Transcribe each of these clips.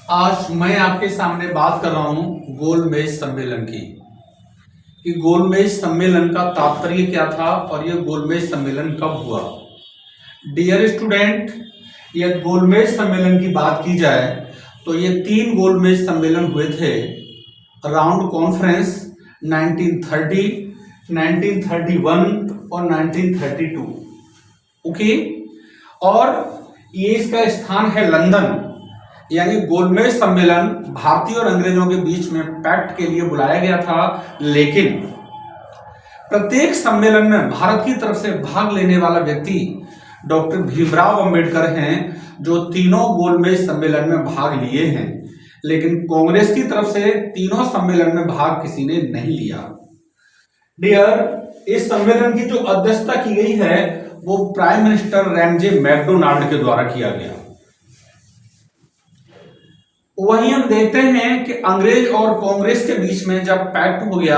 आज मैं आपके सामने बात कर रहा हूं गोलमेज सम्मेलन की कि गोलमेज सम्मेलन का तात्पर्य क्या था और यह गोलमेज सम्मेलन कब हुआ। डियर स्टूडेंट, यह गोलमेज सम्मेलन की बात की जाए तो ये 3 गोलमेज सम्मेलन हुए थे। राउंड कॉन्फ्रेंस 1930, 1931 और 1932। ओके, और ये इसका स्थान है लंदन। यानी गोलमेज सम्मेलन भारतीय और अंग्रेजों के बीच में पैक्ट के लिए बुलाया गया था, लेकिन प्रत्येक सम्मेलन में भारत की तरफ से भाग लेने वाला व्यक्ति डॉक्टर भीमराव अंबेडकर हैं, जो तीनों गोलमेज सम्मेलन में भाग लिए हैं। लेकिन कांग्रेस की तरफ से तीनों सम्मेलन में भाग किसी ने नहीं लिया। डियर, इस सम्मेलन की जो अध्यक्षता की गई है वो प्राइम मिनिस्टर रैमजे मैकडोनाल्ड के द्वारा किया गया। वहीं हम देखते हैं कि अंग्रेज और कांग्रेस के बीच में जब पैक्ट हो गया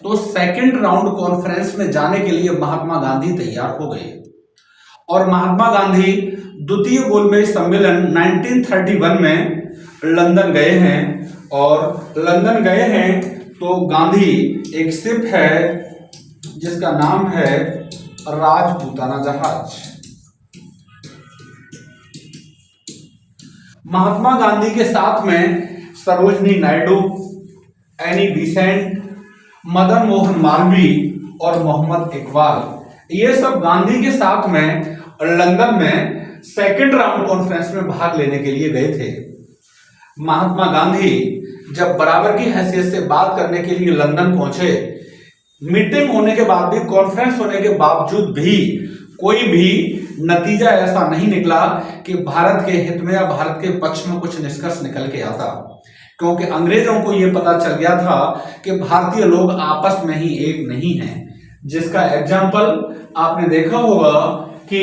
तो सेकंड राउंड कॉन्फ्रेंस में जाने के लिए महात्मा गांधी तैयार हो गए और महात्मा गांधी द्वितीय गोलमेज सम्मेलन 1931 में लंदन गए हैं। और लंदन गए हैं तो गांधी एक शिप है जिसका नाम है राजपूताना जहाज। महात्मा गांधी के साथ में सरोजनी नायडू, एनी बेसेंट, मदन मोहन मालवीय और मोहम्मद इकबाल, ये सब गांधी के साथ में लंदन में सेकंड राउंड कॉन्फ्रेंस में भाग लेने के लिए गए थे। महात्मा गांधी जब बराबर की हैसियत से बात करने के लिए लंदन पहुंचे, मीटिंग होने के बाद भी, कॉन्फ्रेंस होने के बावजूद भी कोई भी नतीजा ऐसा नहीं निकला कि भारत के हित में या भारत के पक्ष में कुछ निष्कर्ष निकल के आता, क्योंकि अंग्रेजों को यह पता चल गया था कि भारतीय लोग आपस में ही एक नहीं हैं। जिसका एग्जाम्पल आपने देखा होगा कि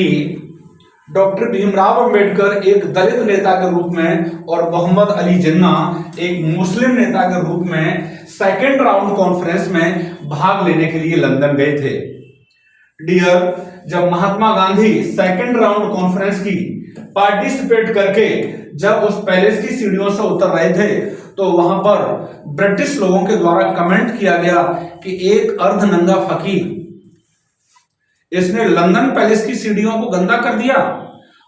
डॉक्टर भीमराव अंबेडकर एक दलित नेता के रूप में और मोहम्मद अली जिन्ना एक मुस्लिम नेता के रूप में सेकेंड राउंड कॉन्फ्रेंस में भाग लेने के लिए लंदन गए थे। डियर, जब Mahatma Gandhi second round conference की पार्टिसिपेट करके जब उस पैलेस की सीढ़ियों से उतर रहे थे तो वहां पर ब्रिटिश लोगों के द्वारा कमेंट किया गया कि एक अर्धनंगा फकीर, इसने लंदन पैलेस की सीढ़ियों को गंदा कर दिया।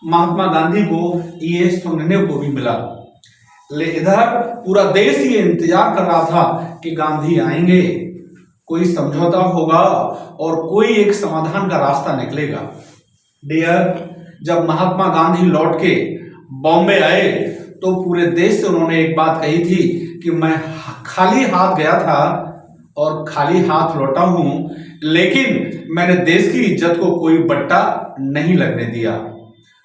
महात्मा गांधी को ये सुनने को भी मिला। इधर पूरा देश ये इंतजार कर रहा था कि गांधी आएंगे, कोई समझौता होगा और कोई एक समाधान का रास्ता निकलेगा। डियर, जब महात्मा गांधी लौट के बॉम्बे आए तो पूरे देश से उन्होंने एक बात कही थी कि मैं खाली हाथ गया था और खाली हाथ लौटा हूं, लेकिन मैंने देश की इज्जत को कोई बट्टा नहीं लगने दिया।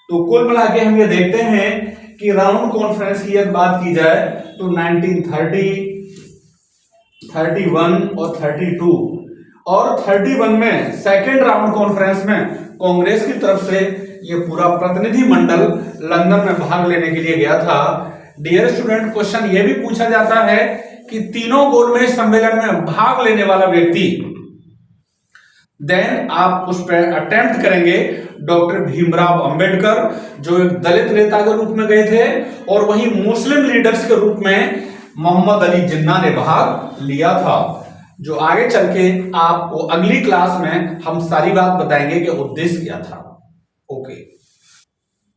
तो कुल मिला के हम ये देखते हैं कि राउंड कॉन्फ्रेंस की यदि बात की जाए तो 1930, 31 और 32 और 31 में सेकेंड राउंड कॉन्फ्रेंस में कांग्रेस की तरफ से ये पूरा प्रतिनिधि मंडल लंदन में भाग लेने के लिए गया था। डियर स्टूडेंट, क्वेश्चन ये भी पूछा जाता है कि तीनों गोलमेज सम्मेलन में भाग लेने वाला व्यक्ति, देन आप उस पर अटेम्प्ट करेंगे डॉक्टर भीमराव अंबेडकर, जो एक दलित नेता के रूप में गए थे, और वहीं मुस्लिम लीडर्स के रूप में मोहम्मद अली जिन्ना ने भाग लिया था। जो आगे चल के आपको अगली क्लास में हम सारी बात बताएंगे कि उद्देश्य क्या था। ओके।